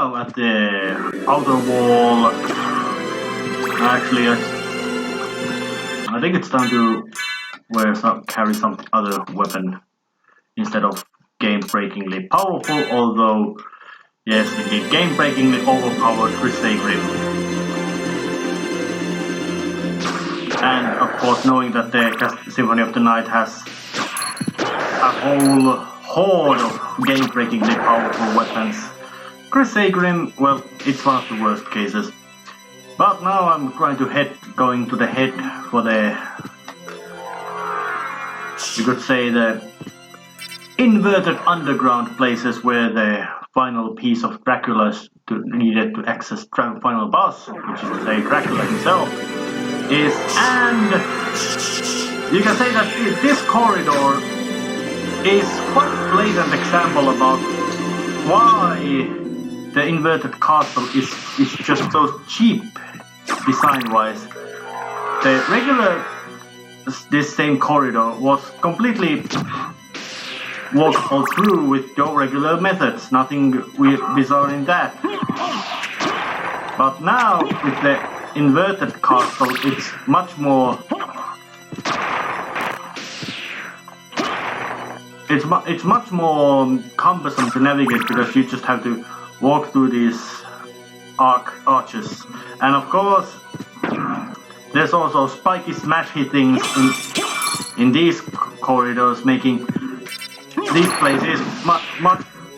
now at the outer wall. Actually, I think it's time to carry some other weapon instead of game-breakingly powerful, although, yes, indeed, game-breakingly overpowered Crusade Grim. And, of course, knowing that the Symphony of the Night has a whole horde of game-breakingly powerful weapons, Crusade Grim, well, it's one of the worst cases. But now I'm going to head for the, you could say, the inverted underground places where the final piece of Dracula needed to access final boss, which is to say Dracula himself, is. And you can say that this corridor is quite a blatant example about why the inverted castle is just so cheap design-wise. The regular, this same corridor was completely walkable through with your regular methods, nothing bizarre in that. But now with the inverted castle, it's much more. It's much more cumbersome to navigate because you just have to walk through these arches, and of course there's also spiky smashy things in these corridors, making these places much,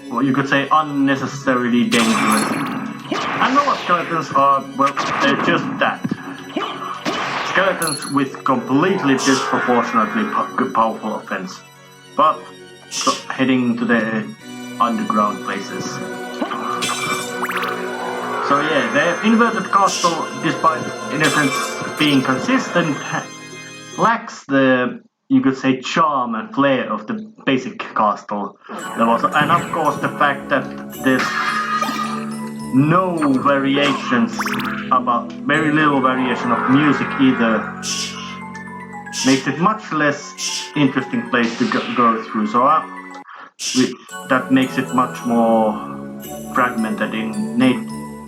well, you could say, unnecessarily dangerous. And normal skeletons are, well, they're just that. Skeletons with completely disproportionately powerful offense. But heading to the underground places. So yeah, the inverted castle, despite in a sense being consistent, lacks the, you could say, charm and flair of the basic castle. And of course the fact that there's no variations, very little variation of music either, makes it much less interesting place to go through. So that makes it much more fragmented in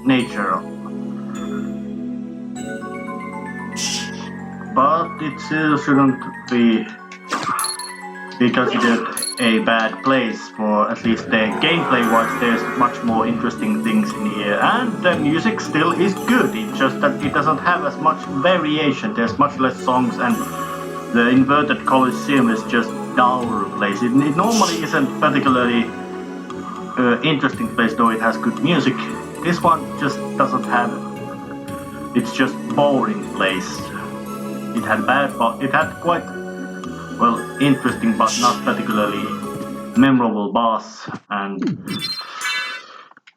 nature. But it still shouldn't be considered a bad place, for at least the gameplay-wise there's much more interesting things in here, and the music still is good, it's just that it doesn't have as much variation, there's much less songs, and the inverted Colosseum is just dour place. It normally isn't particularly interesting place, though it has good music. This one just doesn't have. It's just boring place. It had quite, well, interesting but not particularly memorable boss and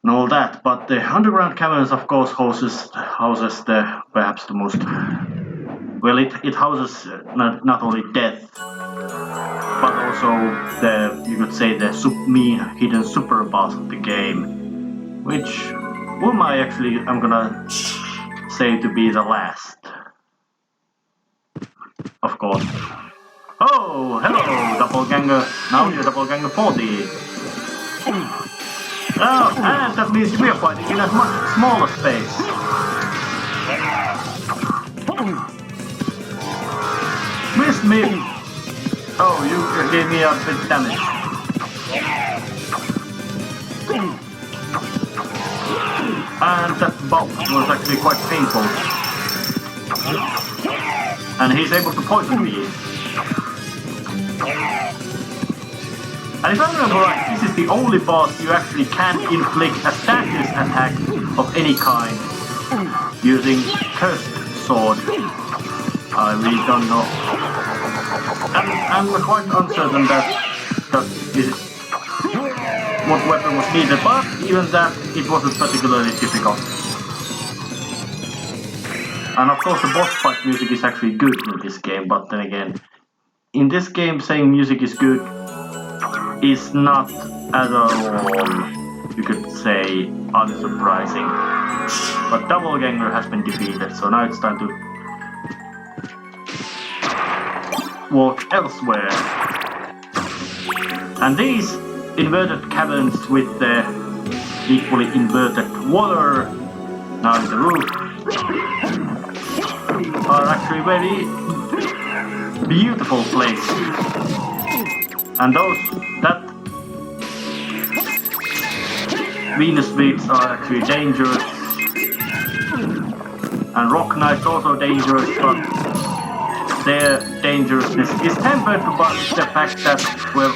all that. But the underground caverns, of course, houses the perhaps the most. Well, it houses not only death, but also you could say the hidden super boss of the game, whom I'm gonna say to be the last. Of course. Oh, hello, doppelganger. Now you're doppelganger 40. Oh, and that means we're fighting in a much smaller space. Missed me! Oh, you gave me a bit damage. And that bolt was actually quite painful. And he's able to poison me. And if I remember right, this is the only boss you actually can inflict a status attack of any kind using Cursed Sword. I really don't know. I'm quite uncertain that is what weapon was needed, but even that, it wasn't particularly difficult. And of course the boss fight music is actually good in this game, but then again, in this game saying music is good is not at all, you could say, unsurprising. But Doppelganger has been defeated, so now it's time to walk elsewhere. And these inverted caverns with the equally inverted water now in the roof are actually very beautiful place. And that Venus beats are actually dangerous. And rock knights also dangerous, but their dangerousness is tempered by the fact that, well,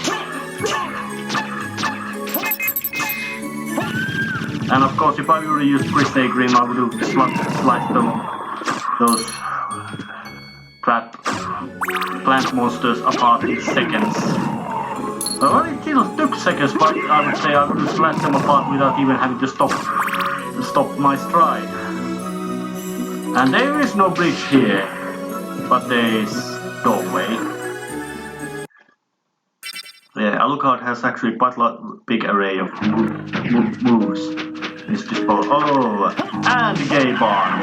and of course if I would use Prinssiä Grim, I would have sliced them, those crap plant monsters apart in seconds. Well, it still took seconds, but I would say I would have slashed them apart without even having to stop my stride. And there is no bridge here, but there is doorway. Yeah, Alucard has actually quite a big array of moves. Is disposed. Oh, and the gay barn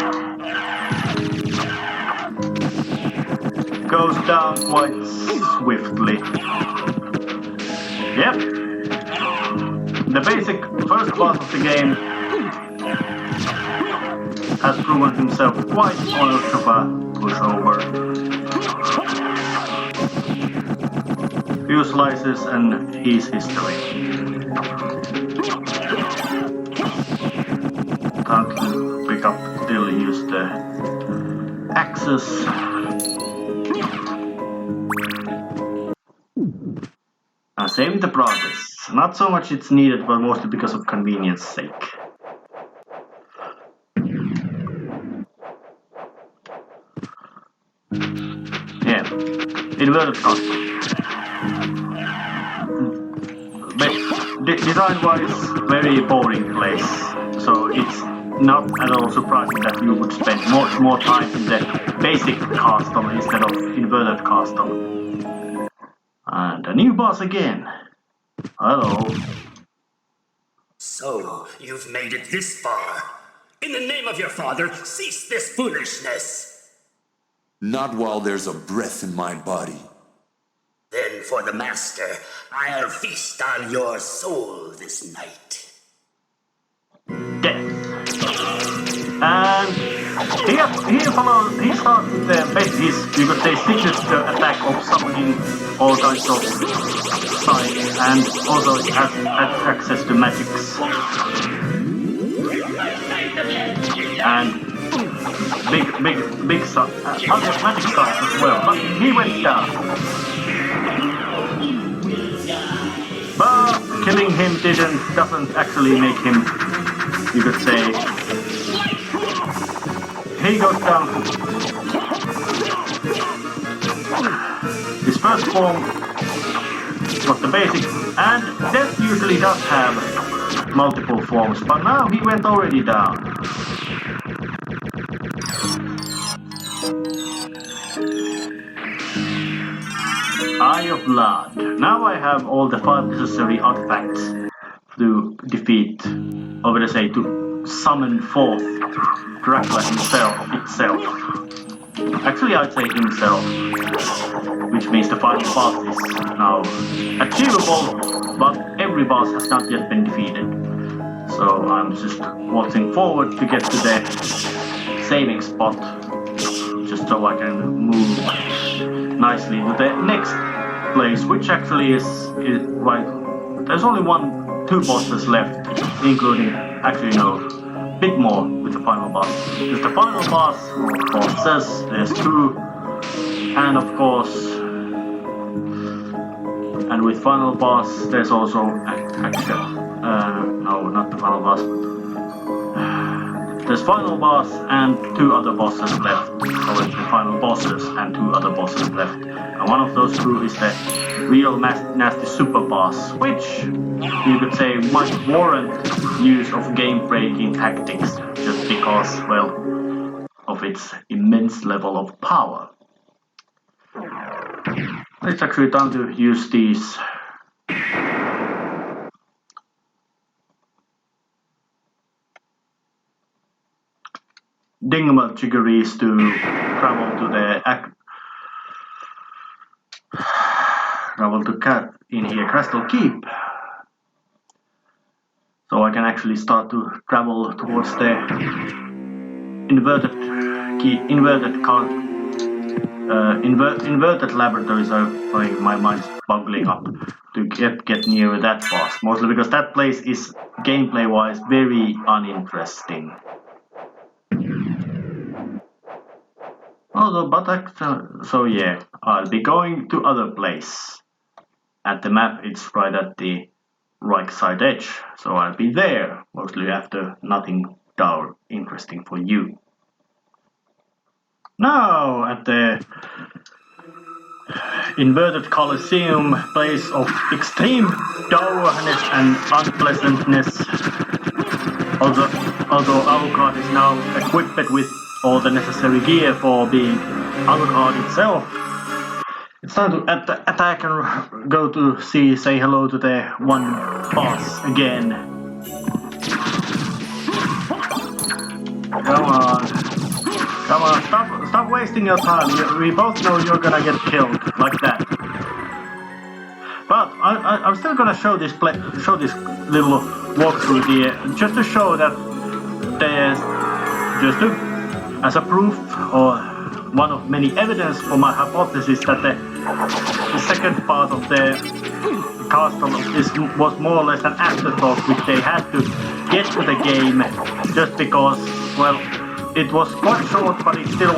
goes down quite swiftly. Yep. The basic first boss of the game has proven himself quite honest of a pushover. Few slices and he's history. Time to pick up, still use the axes. Saving the progress. Not so much it's needed, but mostly because of convenience sake. Yeah, inverted custom. Design-wise, very boring place. So it's not at all surprising that you would spend much more time in the basic custom instead of inverted custom. And a new boss again. Hello. So, you've made it this far. In the name of your father, cease this foolishness. Not while there's a breath in my body. Then for the master, I'll feast on your soul this night. Death. And he starts with his, you could say, signature attack of summoning all kinds of sights, and also it has access to magics. And big other magic sights as well, but he went down. But killing him doesn't actually make him, you could say, he goes down. His first form was the basic, and Death usually does have multiple forms, but now he went already down. Eye of Blood. Now I have all the 5 necessary artifacts to defeat, or let's say to summon forth Dracula itself. Actually, I'd say himself, which means the final boss is now achievable, but every boss has not yet been defeated. So I'm just walking forward to get to the saving spot, just so I can move nicely to the next place, which actually is right. There's only 2 bosses left, including, actually no, bit more with the final boss. There's the final boss, bosses, there's 2, and of course, and with final boss, there's also, no, not the final boss. There's final boss and 2 other bosses left. So it's the final bosses and 2 other bosses left. And one of those 2 is the real nasty super boss, which you could say might warrant use of game-breaking tactics, just because, well, of its immense level of power. It's actually time to use these dingamalchiggeries to travel to in here Crystal Keep. So So I can actually start to travel towards the inverted laboratory. So my mind's bubbling up to get near that boss. Mostly because that place is gameplay-wise very uninteresting. So yeah, I'll be going to other place. At the map, it's right at the right side edge, so I'll be there, mostly after nothing dull interesting for you. Now, at the inverted Colosseum, place of extreme dourness and unpleasantness, although Alucard is now equipped with all the necessary gear for being Alucard itself, it's time to attack and go to say hello to the one boss again. Come on, stop wasting your time. We both know you're gonna get killed like that. But I'm still gonna show this little walkthrough here, just to show that as a proof or one of many evidence for my hypothesis that the second part of the castle was more or less an afterthought which they had to get to the game just because, well, it was quite short, but it still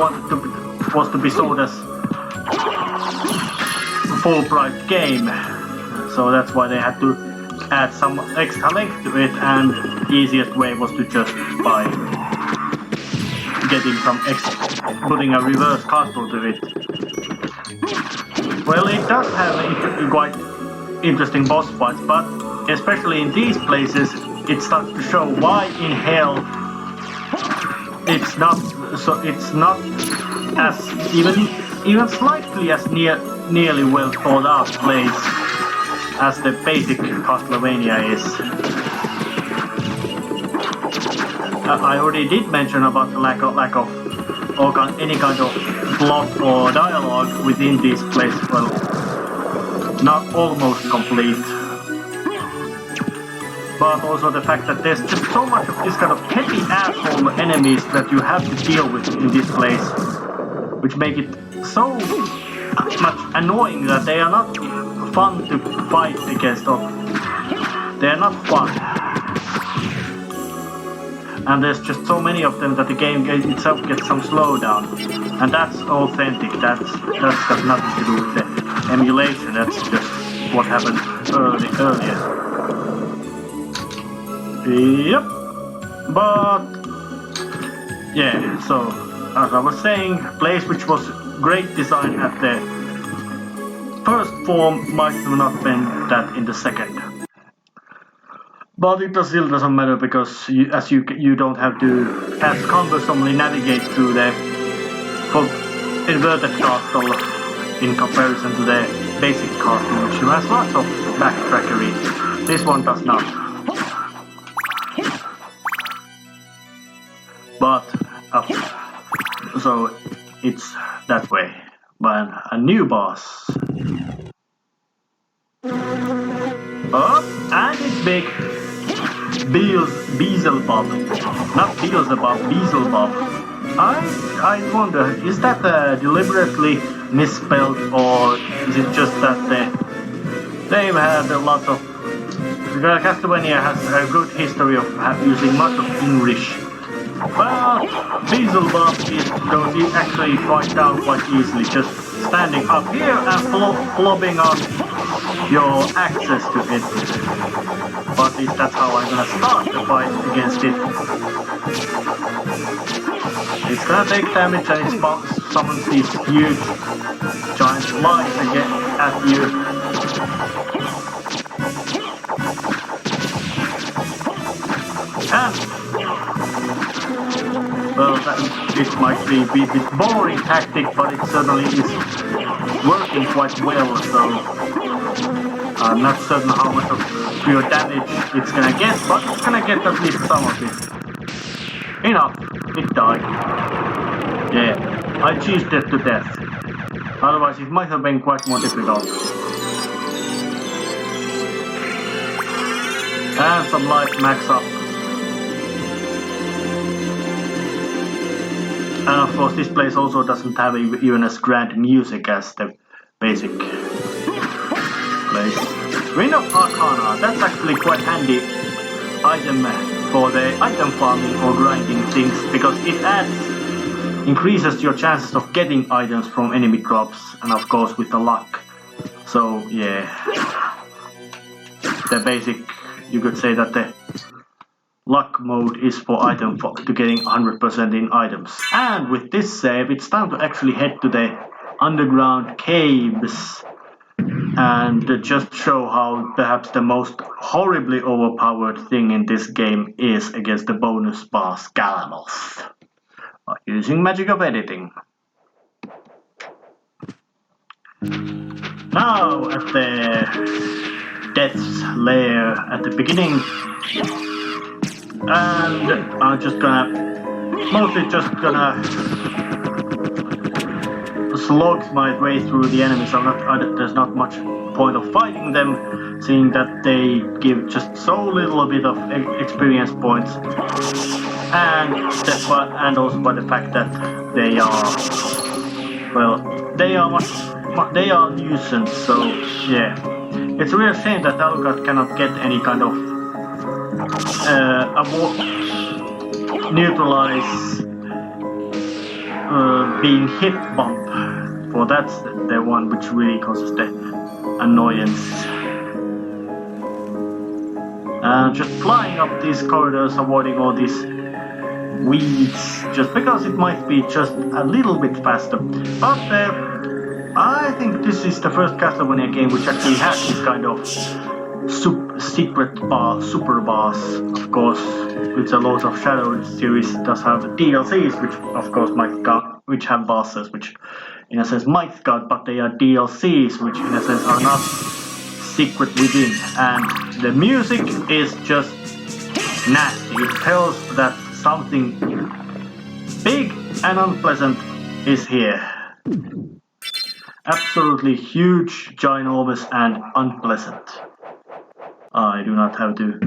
was to be sold as a full-priced game. So that's why they had to add some extra length to it, and the easiest way was to just buy putting a reverse castle to it. Well, it does have quite interesting boss fights, but especially in these places, it starts to show why in hell it's not as even slightly as nearly well thought out place as the basic Castlevania is. I already did mention about the lack of any kind of plot or dialogue within this place. Well, not almost complete. But also the fact that there's just so much of this kind of petty asshole enemies that you have to deal with in this place, which make it so much annoying that they are not fun to fight against. They are not fun. And there's just so many of them that the game itself gets some slowdown. And that's authentic, that's got nothing to do with the emulation, that's just what happened earlier. Yep. But yeah, so as I was saying, place which was great design at the first form might not have been that in the second. But it still doesn't matter because you don't have to as cumbersomely navigate through the inverted castle in comparison to the basic castle, which has lots of backtrackery. This one does not. But so it's that way. But a new boss. Oh, and it's big. Beelzebub. Not Beelzebub, Beelzebub. I wonder, is that deliberately misspelled, or is it just that they've had a lot of... Castlevania has a good history of using much of English. But Beelzebub is actually quite down quite easily, just standing up here and flobbing off your access to it. But at least that's how I'm gonna start the fight against it. It's gonna take damage and it summons these huge giant flies again at you. And well, it might be a bit boring tactic, but it certainly is working quite well, so I'm not certain how much of pure damage it's gonna get, but it's gonna get at least some of it. Enough, it died. Yeah, I cheesed it to death. Otherwise it might have been quite more difficult. And some life max up. And of course this place also doesn't have even as grand music as the basic place. Ring of Arcana, that's actually quite handy item for the item farming or grinding things, because it increases your chances of getting items from enemy drops, and of course with the luck. So yeah, the basic, you could say that the luck mode is for to getting 100% in items. And with this save, it's time to actually head to the underground caves and just show how perhaps the most horribly overpowered thing in this game is against the bonus boss Galamoth, using magic of editing. Now at the Death's Lair at the beginning, and I'm mostly just gonna slog my way through the enemies. There's not much point of fighting them, seeing that they give just so little bit of experience points, and also by the fact that they are nuisance. So yeah, it's a real shame that Alucard cannot get any kind of neutralize being hit bump, for that's the one which really causes the annoyance. Just flying up these corridors, avoiding all these weeds, just because it might be just a little bit faster. But I think this is the first Castlevania game which actually has this kind of secret super boss. Of course, with the Lords of Shadow series does have DLCs, which of course which have bosses, which in a sense might count, but they are DLCs, which in a sense are not secret within. And the music is just nasty. It tells that something big and unpleasant is here. Absolutely huge, ginormous, and unpleasant. I do not have to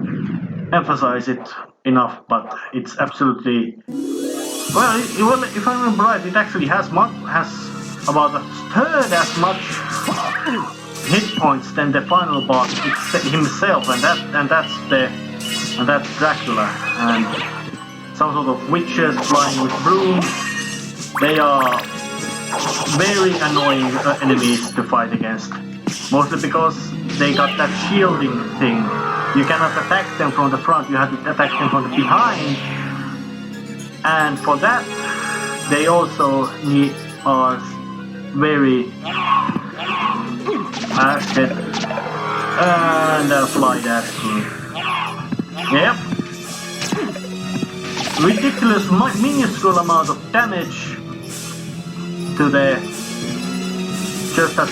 emphasize it enough, but it's absolutely... Well, if I remember right, it actually has about a third as much hit points than the final boss himself, and that's Dracula. And some sort of witches flying with brooms. They are very annoying enemies to fight against, mostly because they got that shielding thing. You cannot attack them from the front, you have to attack them from the behind. And for that, they also are very active. And I'll fly that through. Yep. Ridiculous, minuscule amount of damage to the... just that...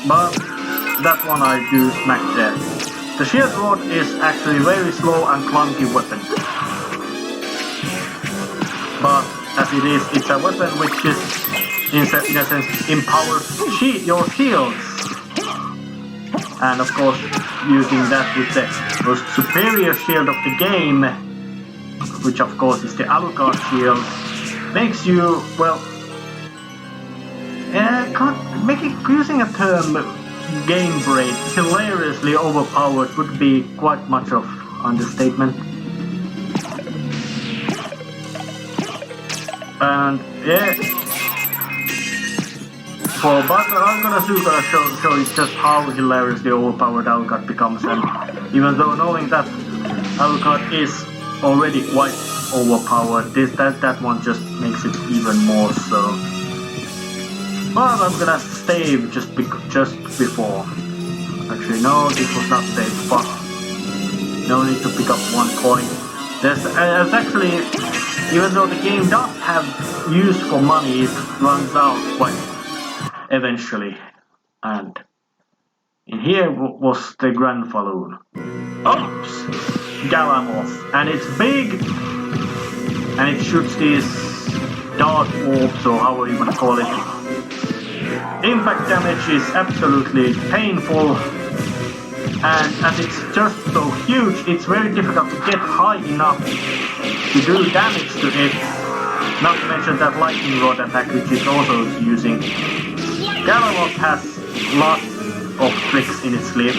But that one I do smack there. The shield rod is actually very slow and clunky weapon. But as it is, it's a weapon which is, in a sense, empowers your shields. And of course, using that with the most superior shield of the game, which of course is the Alucard shield, makes you, well, using a term game break, hilariously overpowered would be quite much of understatement. And yeah, but I'm gonna show you just how hilariously overpowered Alucard becomes, and even though knowing that Alucard is already quite overpowered, that one just makes it even more so. But I'm gonna save just before. Actually, no, this was not saved. Fuck. No need to pick up one coin. There's actually, even though the game does have use for money, it runs out quite eventually. And in here was the Grand Falloon. Oops! Galamoth. And it's big, and it shoots these dark orbs, or however you want to call it. Impact damage is absolutely painful, And as it's just so huge, it's very difficult to get high enough to do damage to it. Not to mention that lightning rod attack, which is also using. Galilot has lots of tricks in its sleeve,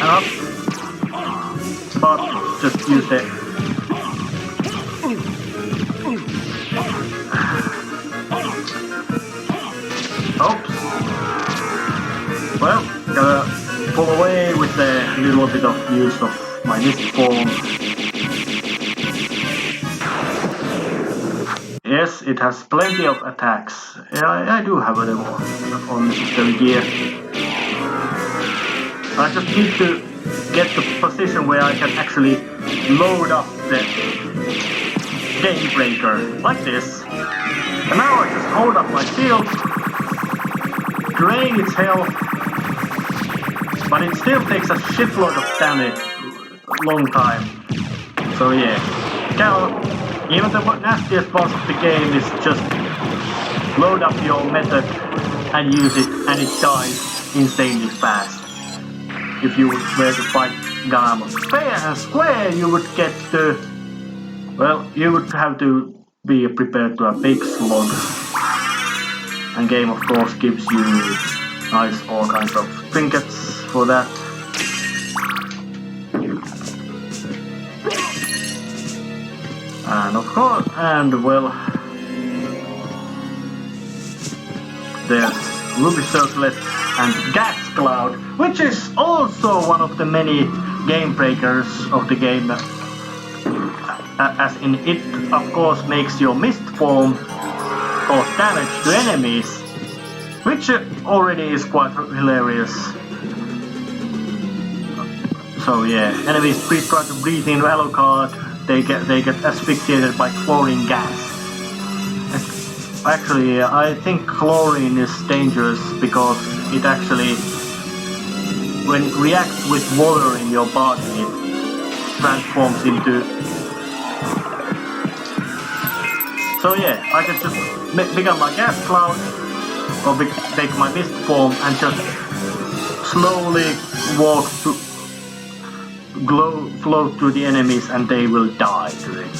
but just use the. Oops. Well, gotta pull away with a little bit of use of my mist form. Yes, it has plenty of attacks. Yeah, I do have a little on necessary gear. I just need to get the position where I can actually load up the game breaker, like this. And now I just hold up my shield, drain its health, but it still takes a shitload of damage, long time. So yeah, even the nastiest boss of the game is just load up your method and use it, and it dies insanely fast. If you were to fight Garmon fair and square, you would get the... Well, you would have to be prepared to a big slog. And game, of course, gives you nice all kinds of trinkets for that. And of course, well, there's Ruby Circlet and Gas Cloud, which is also one of the many game breakers of the game. As in it, of course, makes your mist form cause damage to enemies, which already is quite hilarious. So yeah, enemies try to breathe in Alucard. They get asphyxiated by chlorine gas. Actually, I think chlorine is dangerous because it actually, when it reacts with water in your body, it transforms into. So yeah, I can just become my gas cloud, or take my mist form and just slowly walk to. Float through the enemies and they will die to it.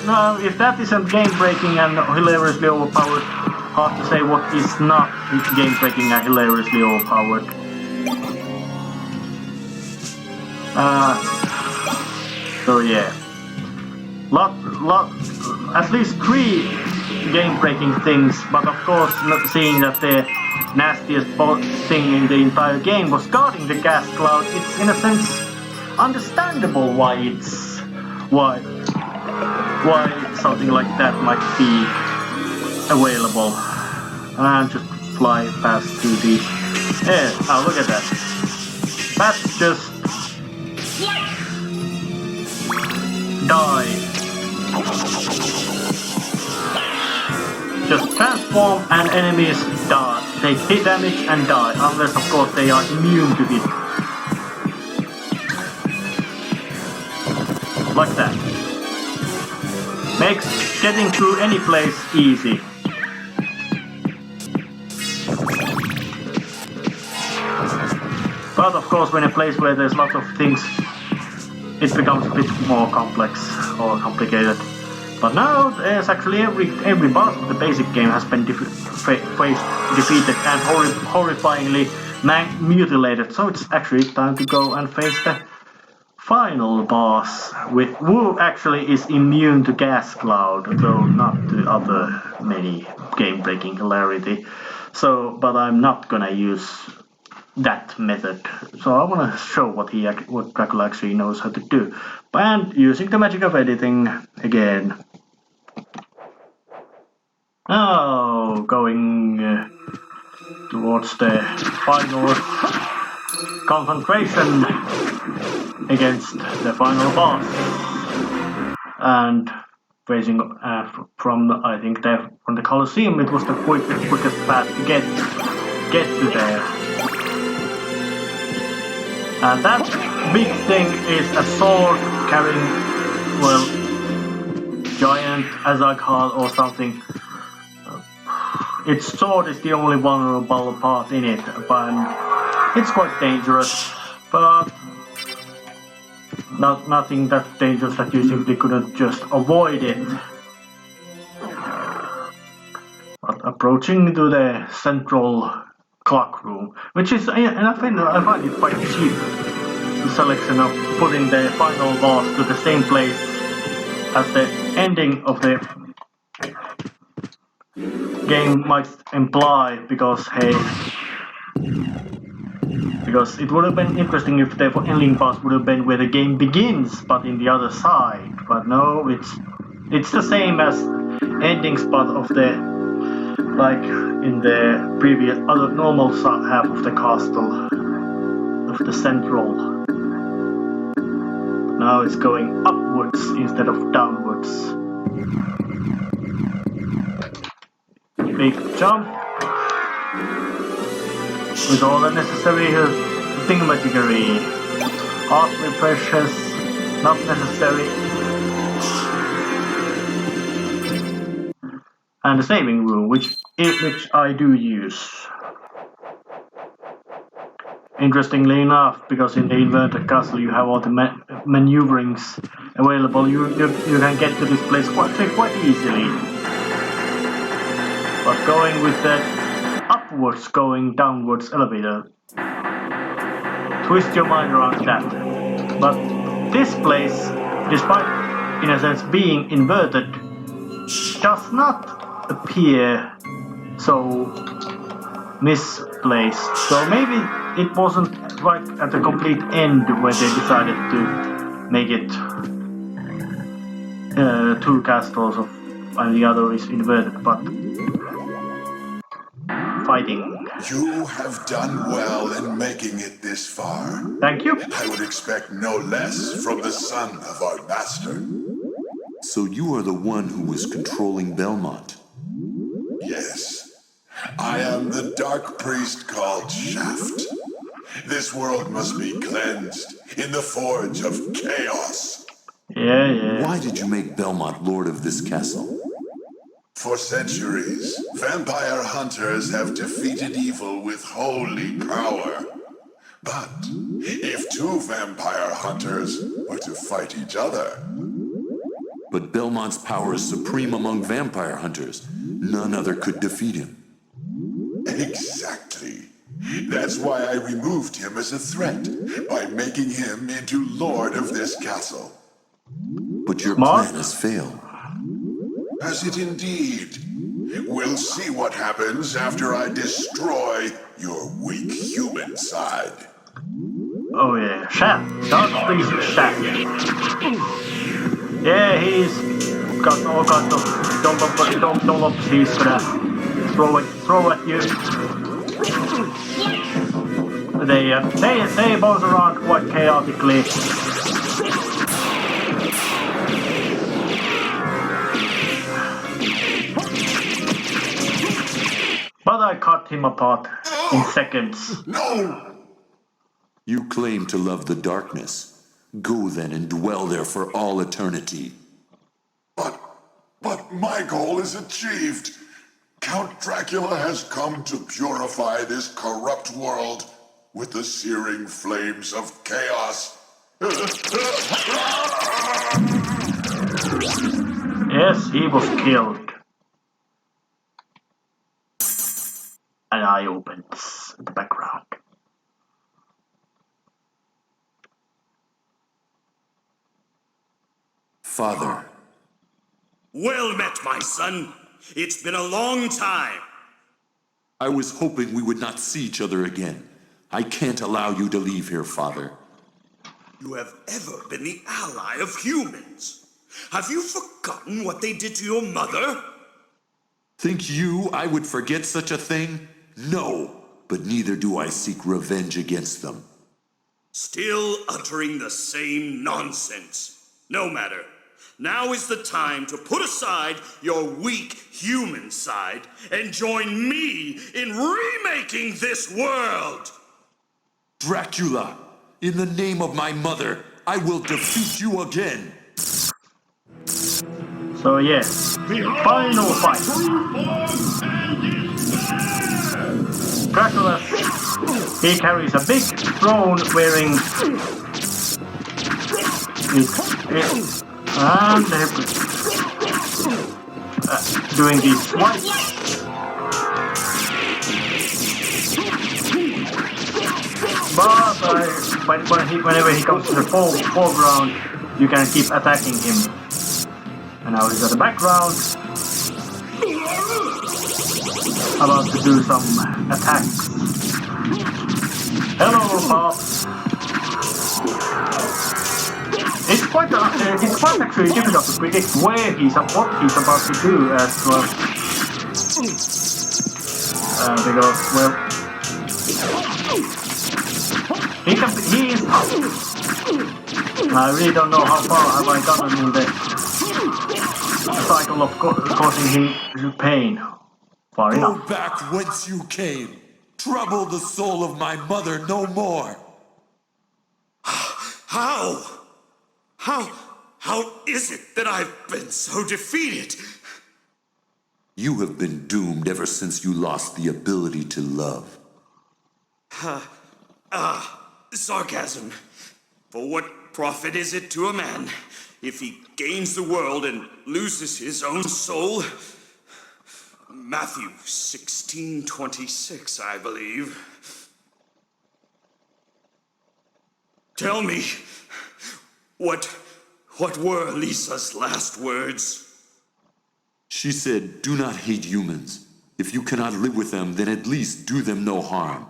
Now, if that isn't game breaking and hilariously overpowered, hard to say what is not game breaking and hilariously overpowered. So yeah, at least 3 game breaking things, but of course, not seeing that the nastiest thing in the entire game was guarding the gas cloud, it's in a sense understandable why something like that might be available. And just fly past through these. Yeah, oh look at that. That's just die. Just transform and enemies die. Take hit damage and die, unless of course they are immune to hit. Like that. Makes getting through any place easy. But of course, when a place where there's lots of things, it becomes a bit more complex or complicated. But now there's actually every boss of the basic game has been defeated and horrifyingly mutilated. So it's actually time to go and face the final boss, who actually is immune to gas cloud, though not to other many game-breaking hilarity. So, but I'm not gonna use that method. So I wanna show what Dracula actually knows how to do, and using the magic of editing again. Now going towards the final confrontation against the final boss, and facing from I think from the Colosseum, it was the quickest path to get to there. And that big thing is a sword carrying, well, giant Azaghal or something. Its sword is the only vulnerable part in it, but it's quite dangerous. But nothing that dangerous that you simply couldn't just avoid it. But approaching to the central clock room, which is, and I find it quite cheap. The selection of putting the final boss to the same place as the ending of the game might imply, because it would have been interesting if the ending boss would have been where the game begins, but in the other side. But no, it's the same as ending spot of the, like in the previous other normal half of the castle, of the central. Now it's going upwards instead of downwards. Big jump with all the necessary thingamajiggery. Awfully precious, not necessary. And the saving room, which I do use. Interestingly enough, because in the inverted castle you have all the maneuverings available, you can get to this place quite easily. But going with the upwards going downwards elevator, twist your mind around that. But this place, despite in a sense being inverted, does not appear so misplaced. So maybe it wasn't right at the complete end where they decided to make it two castles of, and the other is inverted, but fighting. You have done well in making it this far. Thank you. I would expect no less from the son of our master. So you are the one who was controlling Belmont? Yes. I am the dark priest called Shaft. This world must be cleansed in the forge of chaos. Yeah. Why did you make Belmont lord of this castle? For centuries, vampire hunters have defeated evil with holy power. But if two vampire hunters were to fight each other... But Belmont's power is supreme among vampire hunters. None other could defeat him. Exactly. That's why I removed him as a threat, by making him into lord of this castle. But your plan has failed. Has it indeed? We'll see what happens after I destroy your weak human side. Oh yeah, Shaft. Dark Priest Shaft. Yeah, he's got all kinds of dollops he's gonna throw at you. They bounce around quite chaotically. But I cut him apart in seconds. No! You claim to love the darkness. Go then and dwell there for all eternity. But my goal is achieved. Count Dracula has come to purify this corrupt world with the searing flames of chaos. Yes, he was killed. An eye opens in the background. Father. Well met, my son. It's been a long time. I was hoping we would not see each other again. I can't allow you to leave here, Father. You have ever been the ally of humans. Have you forgotten what they did to your mother? Think you I would forget such a thing? No, but neither do I seek revenge against them. Still uttering the same nonsense. No matter. Now is the time to put aside your weak human side and join me in remaking this world! Dracula, in the name of my mother, I will defeat you again! So yes, final fight. Dracula, he carries a big throne wearing And doing these swipes. But whenever he comes to the foreground, you can keep attacking him. And now he's at the background, about to do some attacks. Hello, Pops. It's quite actually difficult to predict what he's about to do as well. Because, well, he is tough. I really don't know how far have I gotten in the cycle of causing him pain. Far enough. Go back whence you came. Trouble the soul of my mother no more. How is it that I've been so defeated? You have been doomed ever since you lost the ability to love. Sarcasm. For what profit is it to a man if he gains the world and loses his own soul? Matthew 16:26, I believe. Tell me, what were Lisa's last words? She said, do not hate humans. If you cannot live with them, then at least do them no harm.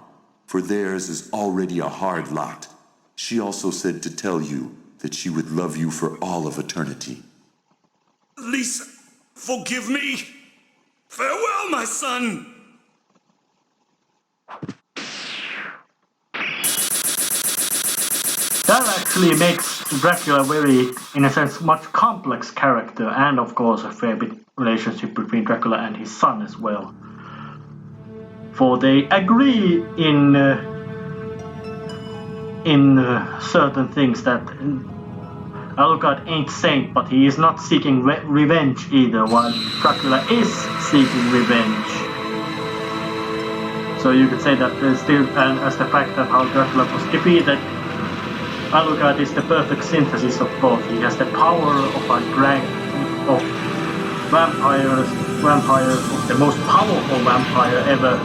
For theirs is already a hard lot. She also said to tell you that she would love you for all of eternity. Lisa, forgive me. Farewell, my son. That actually makes Dracula very, in a sense, much complex character, and of course a fair bit relationship between Dracula and his son as well. For they agree in certain things that Alucard ain't saint, but he is not seeking revenge either, while Dracula is seeking revenge. So you could say that there's still, and as the fact that how Dracula was defeated, Alucard is the perfect synthesis of both. He has the power of a of vampire, of the most powerful vampire ever,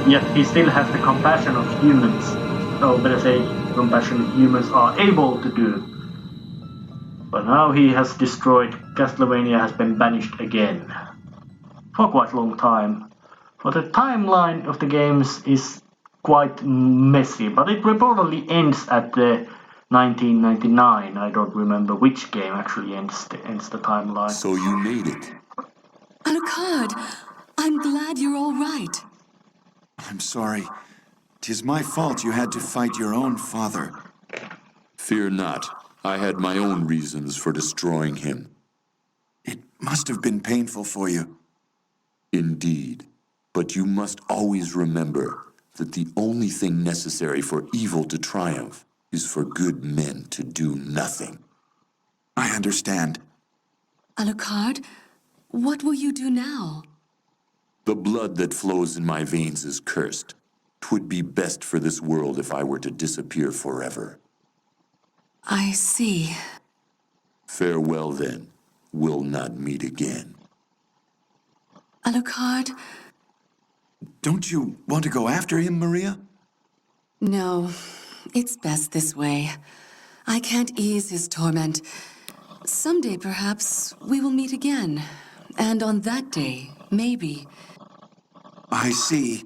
yet he still has the compassion of humans. Or better say, compassion humans are able to do. But now he has destroyed, Castlevania has been banished again. For quite a long time. For the timeline of the games is quite messy, but it reportedly ends at the 1999. I don't remember which game actually ends the timeline. So you made it. Alucard, I'm glad you're all right. I'm sorry. 'Tis my fault you had to fight your own father. Fear not. I had my own reasons for destroying him. It must have been painful for you. Indeed. But you must always remember that the only thing necessary for evil to triumph is for good men to do nothing. I understand. Alucard, what will you do now? The blood that flows in my veins is cursed. 'Twould be best for this world if I were to disappear forever. I see. Farewell, then. We'll not meet again. Alucard? Don't you want to go after him, Maria? No, it's best this way. I can't ease his torment. Someday, perhaps, we will meet again. And on that day, maybe. I see.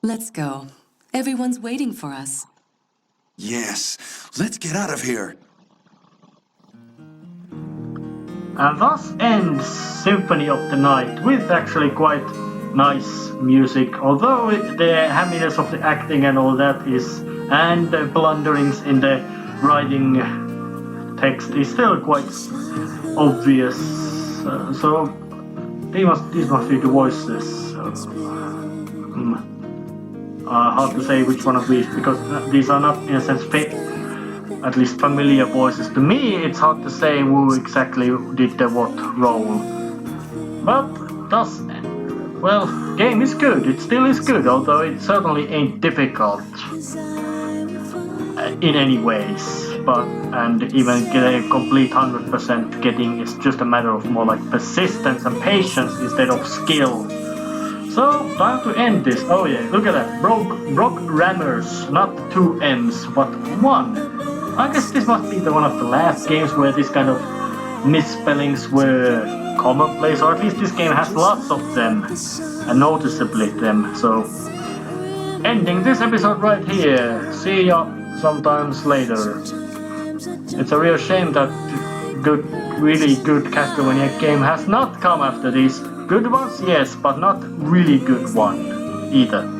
Let's go. Everyone's waiting for us. Yes, let's get out of here. And thus ends Symphony of the Night, with actually quite nice music, although the hamminess of the acting and all that is, and the blunderings in the writing text is still quite obvious. So these must be the voices. Hard to say which one of these, because these are not, in a sense, at least familiar voices. To me, it's hard to say who exactly did the what role. But thus, well, game is good. It still is good, although it certainly ain't difficult in any ways. and even get a complete 100% getting is just a matter of more like persistence and patience instead of skill. So, time to end this. Oh yeah, look at that. Brock Rammers, not 2 M's, but 1. I guess this must be one of the last games where this kind of misspellings were commonplace, or at least this game has lots of them, and noticeably them. So, ending this episode right here. See ya sometimes later. It's a real shame that really good Castlevania game has not come after this. Good ones, yes, but not really good one either.